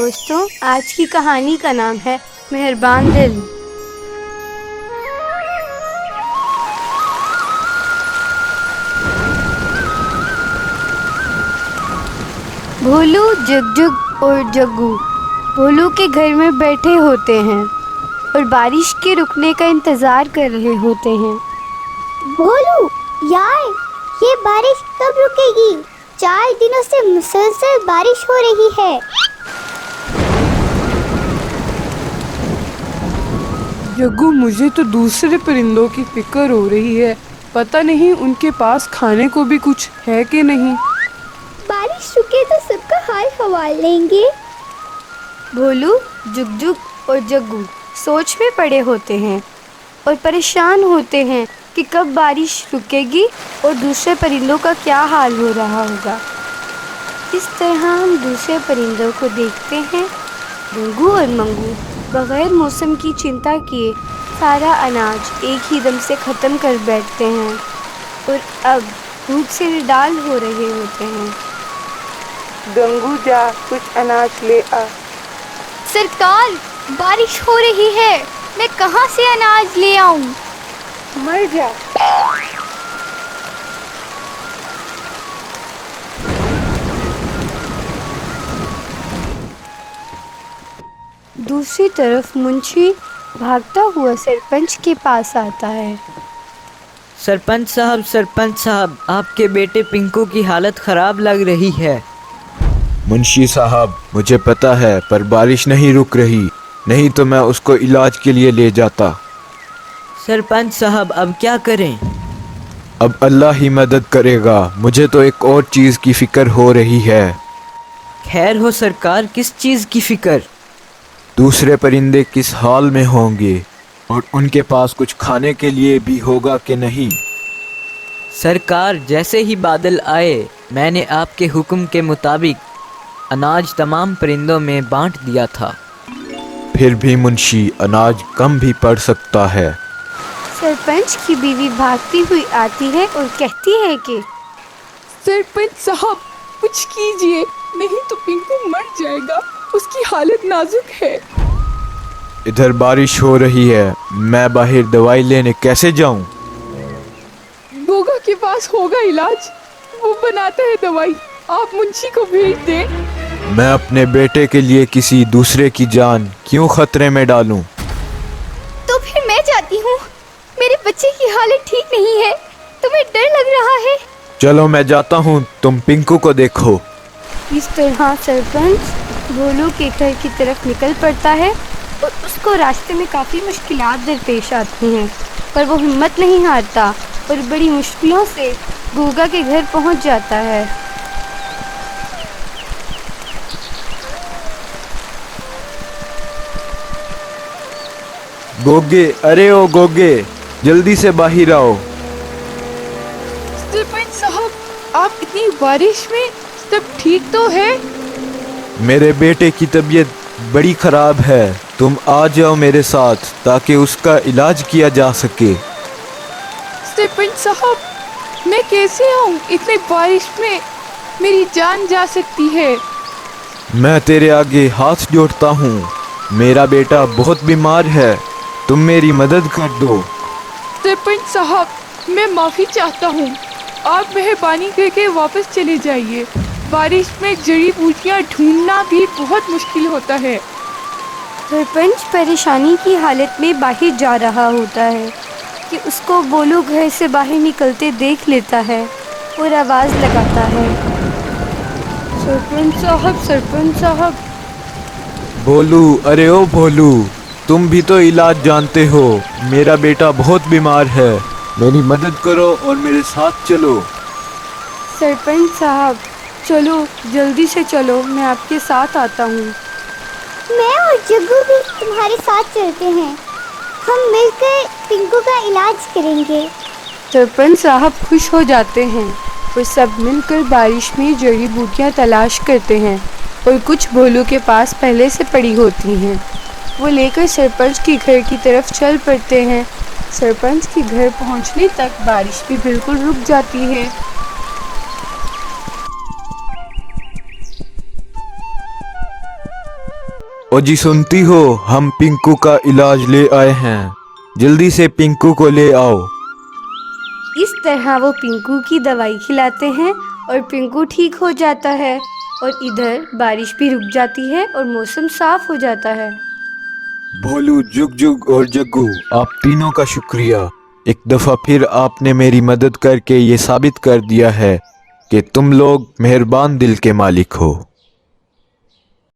दोस्तों, आज की कहानी का नाम है मेहरबान दिल। भोलू, जुगजुग और जग्गू भोलू के घर में बैठे होते हैं और बारिश के रुकने का इंतजार कर रहे होते हैं। भोलू, यार, ये बारिश कब रुकेगी? 4 दिनों से मुसलसल बारिश हो रही है। जग्गू, मुझे तो दूसरे परिंदों की फिक्र हो रही है। पता नहीं उनके पास खाने को भी कुछ है कि नहीं। बारिश रुके तो सबका हाल हवाल लेंगे। भोलू, जुगजुग और जग्गू सोच में पड़े होते हैं और परेशान होते हैं कि कब बारिश रुकेगी और दूसरे परिंदों का क्या हाल हो रहा होगा। इस तरह हम दूसरे परिंदों को देखते हैं। गंगू और मंगू बगैर मौसम की चिंता किए सारा अनाज एक ही दम से ख़त्म कर बैठते हैं और अब भूख से निडाल हो रहे होते हैं। गंगू, जा कुछ अनाज ले आ। सरकार, बारिश हो रही है, मैं कहाँ से अनाज ले आऊं? मर जा। दूसरी तरफ मुंशी भागता हुआ सरपंच के पास आता है। सरपंच साहब, आपके बेटे पिंकू की हालत खराब लग रही है। मुंशी साहब, मुझे पता है, पर बारिश नहीं रुक रही, नहीं तो मैं उसको इलाज के लिए ले जाता। सरपंच साहब, अब क्या करें? अब अल्लाह ही मदद करेगा। मुझे तो एक और चीज़ की फिक्र हो रही है। खैर हो सरकार, किस चीज़ की फिक्र? दूसरे परिंदे किस हाल में होंगे और उनके पास कुछ खाने के लिए भी होगा कि नहीं। सरकार, जैसे ही बादल आए मैंने आपके हुक्म के मुताबिक अनाज तमाम परिंदों में बांट दिया था। फिर भी मुंशी, अनाज कम भी पड़ सकता है। सरपंच की बीवी भागती हुई आती है और कहती है कि सरपंच साहब, कुछ कीजिए, नहीं तो पिंकू मर जाएगा, उसकी हालत नाजुक है। इधर बारिश हो रही है, मैं बाहर दवाई लेने कैसे जाऊं? गोगा के पास होगा इलाज, वो बनाता है दवाई, आप मुंशी को भेज दें। मैं अपने बेटे के लिए किसी दूसरे की जान क्यों खतरे में डालूं? तो फिर मैं जाती हूँ, मेरे बच्चे की हालत ठीक नहीं है, तुम्हें डर लग रहा है। चलो मैं जाता हूँ, तुम पिंकू को देखो। इस तरह सरपंच भोलू के घर की तरफ निकल पड़ता है और उसको रास्ते में काफ़ी मुश्किलात दरपेश आती हैं, पर वो हिम्मत नहीं हारता और बड़ी मुश्किलों से गोगा के घर पहुंच जाता है। गोगे, अरे ओ गोगे, जल्दी से बाहर आओ। सरपंच साहब, आप इतनी बारिश में सब ठीक तो है? मेरे बेटे की तबीयत बड़ी खराब है, तुम आ जाओ मेरे साथ ताकि उसका इलाज किया जा सके। सरपंच साहब, मैं कैसे आऊँ? इतनी बारिश में मेरी जान जा सकती है। मैं तेरे आगे हाथ जोड़ता हूँ, मेरा बेटा बहुत बीमार है, तुम मेरी मदद कर दो। सरपंच साहब, मैं माफ़ी चाहता हूँ, आप मेहरबानी करके वापस चले जाइए। बारिश में जड़ी बूटियाँ ढूंढना भी बहुत मुश्किल होता है। सरपंच परेशानी की हालत में बाहर जा रहा होता है कि उसको भोलू घर से बाहर निकलते देख लेता है और आवाज़ लगाता है, सरपंच साहब। भोलू, अरे ओ भोलू, तुम भी तो इलाज जानते हो, मेरा बेटा बहुत बीमार है, मेरी मदद करो और मेरे साथ चलो। सरपंच साहब, चलो, जल्दी से चलो, मैं आपके साथ आता हूँ। मैं और जग्गू भी तुम्हारे साथ चलते हैं, हम मिलकर पिंकू का इलाज करेंगे। सरपंच साहब खुश हो जाते हैं और सब मिलकर बारिश में जड़ी बूटियाँ तलाश करते हैं और कुछ भोलू के पास पहले से पड़ी होती हैं। वो लेकर सरपंच के घर की तरफ चल पड़ते हैं। सरपंच के घर पहुंचने तक बारिश भी बिल्कुल रुक जाती है। ओ जी सुनती हो, हम पिंकू का इलाज ले आए हैं, जल्दी से पिंकू को ले आओ। इस तरह वो पिंकू की दवाई खिलाते हैं और पिंकू ठीक हो जाता है और इधर बारिश भी रुक जाती है और मौसम साफ हो जाता है। भोलू, जुग जुग और जग्गू, आप तीनों का शुक्रिया। एक दफा फिर आपने मेरी मदद करके ये साबित कर दिया है कि तुम लोग मेहरबान दिल के मालिक हो।